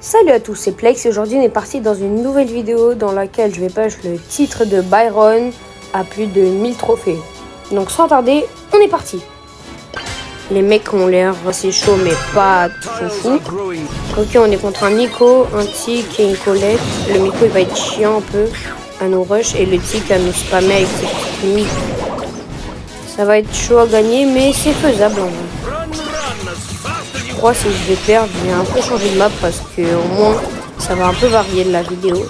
Salut à tous, c'est Plex et aujourd'hui on est parti dans une nouvelle vidéo dans laquelle je vais push le titre de Byron à plus de 1000 trophées. Donc sans tarder, on est parti. Les mecs ont l'air assez chauds mais pas trop fou. Ok, on est contre un Nico, un Tic et une Colette. Le Nico il va être chiant un peu à nous rush et le Tic à nous spammer avec ses petites lignes. Ça va être chaud à gagner mais c'est faisable en vrai. Je crois que si je vais perdre, je vais un peu changer de map parce que au moins ça va un peu varier de la vidéo.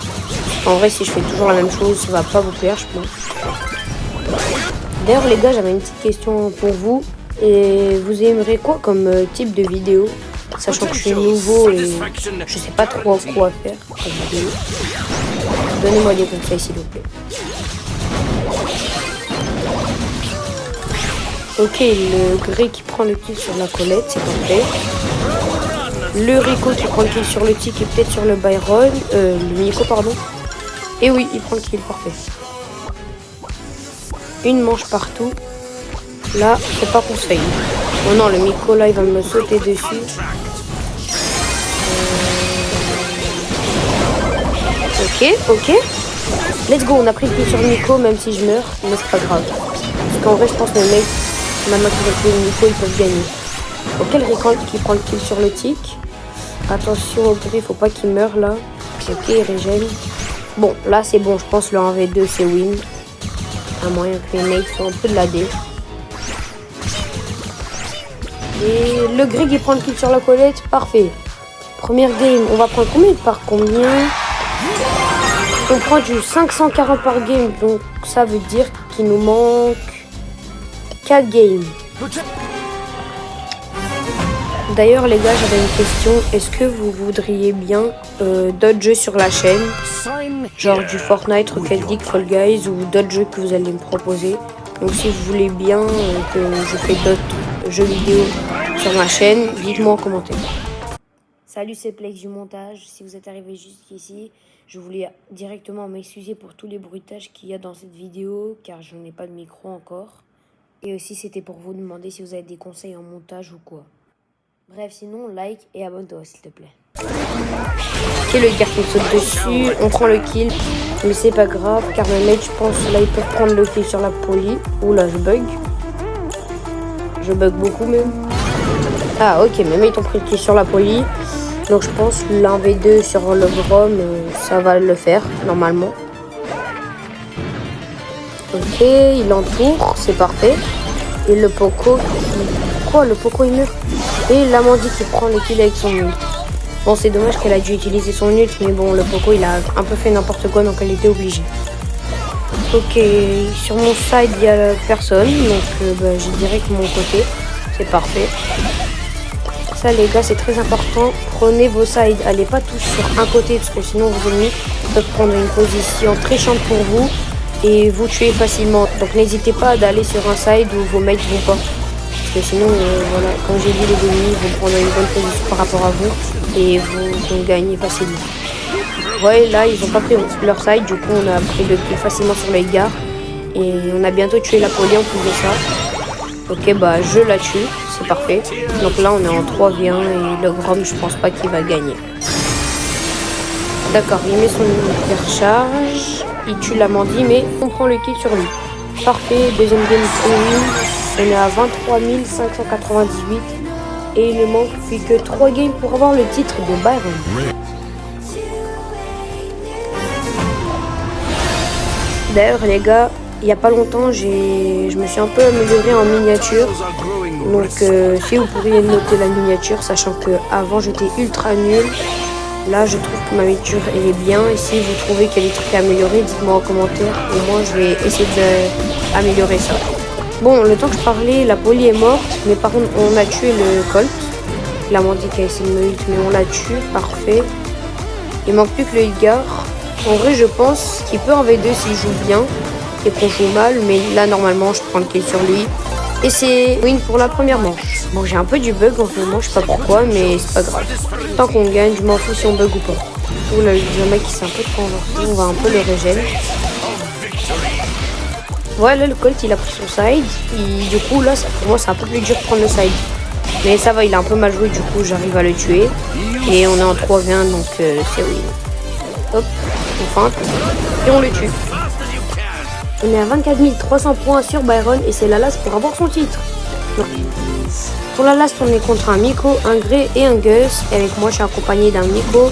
En vrai, si je fais toujours la même chose, ça va pas vous plaire, je pense. D'ailleurs, les gars, j'avais une petite question pour vous. Et vous aimeriez quoi comme type de vidéo? Sachant que je suis nouveau et je sais pas trop quoi faire comme vidéo. Donnez-moi des conseils, s'il vous plaît. Ok, le Grey qui prend le kill sur la Colette, c'est parfait. Le Rico qui prend le kill sur le Tic et peut-être sur le Byron. Le Nico, pardon. Et oui, il prend le kill, parfait. Une manche partout. Là, c'est pas qu'on se faille. Oh non, le Nico, là, il va me sauter dessus. Ok. Let's go, on a pris le kill sur le Nico, même si je meurs. Mais c'est pas grave. Parce qu'en vrai, je pense que les mecs, maintenant qu'ils ont tué le Nico, ils peuvent gagner. Ok, le Rico qui prend le kill sur le Tic. Attention au Grey, faut pas qu'il meure là. Ok, il régène. Bon, là c'est bon, je pense le 1v2 c'est win. À moyen que les mecs font un peu de l'AD. Et le Grey qui prend le kill sur la Colette, parfait. Première game, on va prendre combien par combien? On prend du 540 par game, donc ça veut dire qu'il nous manque 4 games. D'ailleurs les gars, j'avais une question, est-ce que vous voudriez bien d'autres jeux sur la chaîne, genre du Fortnite, Rocket League, Fall Guys ou d'autres jeux que vous allez me proposer? Donc si vous voulez bien que je fais d'autres jeux vidéo sur ma chaîne, dites-moi en commentaire. Salut, c'est Plex du montage. Si vous êtes arrivé jusqu'ici, je voulais directement m'excuser pour tous les bruitages qu'il y a dans cette vidéo, car je n'ai pas de micro encore. Et aussi c'était pour vous demander si vous avez des conseils en montage ou quoi. Bref, sinon, like et abonne-toi s'il te plaît. Ok, le gars qui me saute dessus, on prend le kill. Mais c'est pas grave, car mes mecs, je pense, là, ils peuvent prendre le kill sur la poly. Oula, je bug. Je bug beaucoup même. Ah, ok, mes mecs ont pris le kill sur la poly. Donc je pense l'1v2 sur le Grom, ça va le faire, normalement. Ok, il entoure, c'est parfait. Et le Poco qui... Quoi, le Poco il meurt? Et l'Amandie qui prend le kill avec son ult. Bon, c'est dommage qu'elle a dû utiliser son ult, mais bon, le Poco il a un peu fait n'importe quoi, donc elle était obligée. Ok, sur mon side il y a personne, donc je dirais que mon côté, c'est parfait. Ça les gars, c'est très important, prenez vos sides, allez pas tous sur un côté, parce que sinon vos ennemis peuvent prendre une position très chiante pour vous et vous tuer facilement. Donc n'hésitez pas d'aller sur un side où vos mates vont pas. Parce que sinon, voilà, comme j'ai dit, les ennemis vont prendre une bonne position par rapport à vous et vous vont gagner facilement. Ouais, là, ils ont pas pris leur side, du coup, on a pris le kill facilement sur les gars. Et on a bientôt tué la poly en plus de ça. Ok, bah, je la tue, c'est parfait. Donc là, on est en 3v1 et le Grom, je pense pas qu'il va gagner. D'accord, il met son hypercharge, il tue l'Amandie, mais on prend le kill sur lui. Parfait, deuxième game, on est à 23 598 et il ne manque plus que 3 games pour avoir le titre de Byron. D'ailleurs les gars, il n'y a pas longtemps, je me suis un peu amélioré en miniature. Donc si vous pourriez noter la miniature, sachant que avant j'étais ultra nul. Là je trouve que ma miniature elle est bien. Et si vous trouvez qu'il y a des trucs à améliorer, dites-moi en commentaire. Et moi je vais essayer d'améliorer ça. Bon, le temps que je parlais, la poly est morte, mais par contre, on a tué le Colt. L'Amandie qui a essayé de me ult, mais on l'a tué, parfait. Il manque plus que le Edgar. En vrai, je pense qu'il peut en V2 s'il joue bien et qu'on joue mal, mais là, normalement, je prends le kill sur lui. Et c'est win pour la première manche. Bon, j'ai un peu du bug en ce moment, je sais pas pourquoi, mais c'est pas grave. Tant qu'on gagne, je m'en fous si on bug ou pas. Oula, le mec, il s'est un peu converti, on va un peu le régène. Voilà, le Colt il a pris son side et du coup là pour moi c'est un peu plus dur de prendre le side, mais ça va, il a un peu mal joué, du coup j'arrive à le tuer. Et on est en 3v1, donc c'est oui. Hop, on feinte. Et on le tue. On est à 24 300 points sur Byron et c'est la last pour avoir son titre. Non. Pour la last, on est contre un Miko, un Grey et un Gus. Et avec moi, je suis accompagné d'un Miko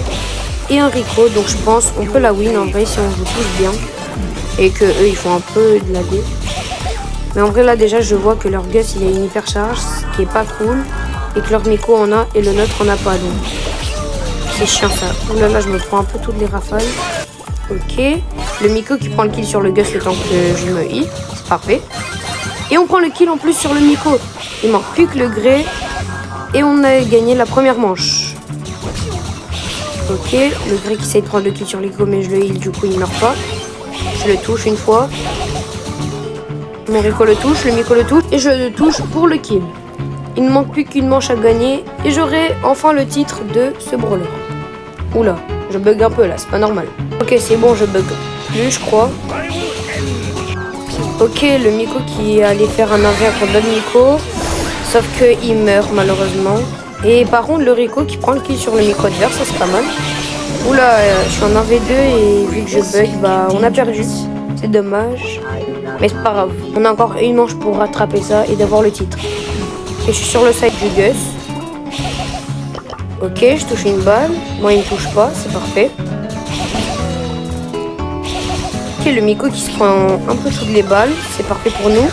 et un Rico. Donc je pense qu'on peut la win en vrai si on joue tous bien. Et que eux ils font un peu de la dé. Mais en vrai là déjà je vois que leur Gus il a une hyper charge, ce qui est pas cool. Et que leur Miko en a et le nôtre en a pas. Donc c'est chiant ça. Oh là là, je me prends un peu toutes les rafales. Ok. Le Miko qui prend le kill sur le Gus le temps que je me heal. C'est parfait. Et on prend le kill en plus sur le Miko. Il manque plus que le Grey. Et on a gagné la première manche. Ok. Le Grey qui essaie de prendre le kill sur le Miko mais je le heal du coup il meurt pas. Je le touche une fois. Mon Rico le touche, le Miko le touche. Et je le touche pour le kill. Il ne manque plus qu'une manche à gagner. Et j'aurai enfin le titre de ce brawler. Oula, je bug un peu là, c'est pas normal. Ok, c'est bon, je bug plus, je crois. Ok, le Miko qui allait faire un 1v1 contre l'autre Miko. Sauf qu'il meurt malheureusement. Et par contre, le Rico qui prend le kill sur le Miko adverse, ça c'est pas mal. Oula, je suis en 1v2 et vu que je bug, bah on a perdu. C'est dommage. Mais c'est pas grave. On a encore une manche pour rattraper ça et d'avoir le titre. Et je suis sur le side du Gus. Ok, je touche une balle. Moi, il ne touche pas, c'est parfait. Ok, le Miko qui se prend un peu toutes les balles. C'est parfait pour nous.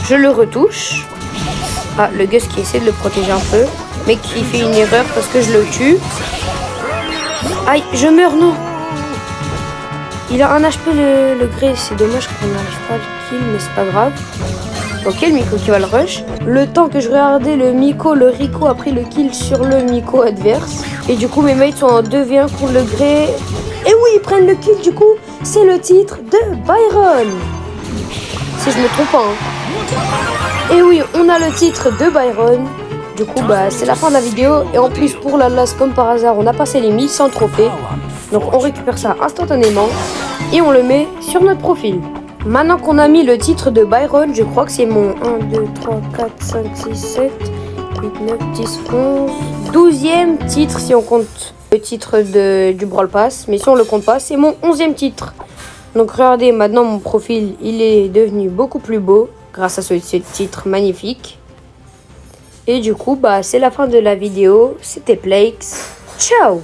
Je le retouche. Ah, le Gus qui essaie de le protéger un peu. Mais qui fait une erreur parce que je le tue. Aïe, je meurs, non. Il a un HP le Grey. C'est dommage qu'on n'arrive pas à le kill, mais c'est pas grave. Ok, le Miko qui va le rush. Le temps que je regardais le Miko, le Rico a pris le kill sur le Miko adverse. Et du coup, mes mates sont en 2v1 contre le Grey. Et oui, ils prennent le kill, du coup, c'est le titre de Byron. Si je me trompe pas. Hein. Et oui, on a le titre de Byron. Du coup, bah, c'est la fin de la vidéo. Et en plus, pour la last, comme par hasard, on a passé les 1100 trophées. Donc, on récupère ça instantanément. Et on le met sur notre profil. Maintenant qu'on a mis le titre de Byron, je crois que c'est mon 1, 2, 3, 4, 5, 6, 7, 8, 9, 10, 11, 12e titre si on compte le titre du Brawl Pass. Mais si on le compte pas, c'est mon 11e titre. Donc regardez, maintenant mon profil, il est devenu beaucoup plus beau grâce à ce titre magnifique. Et du coup, bah, c'est la fin de la vidéo. C'était Plaix. Ciao!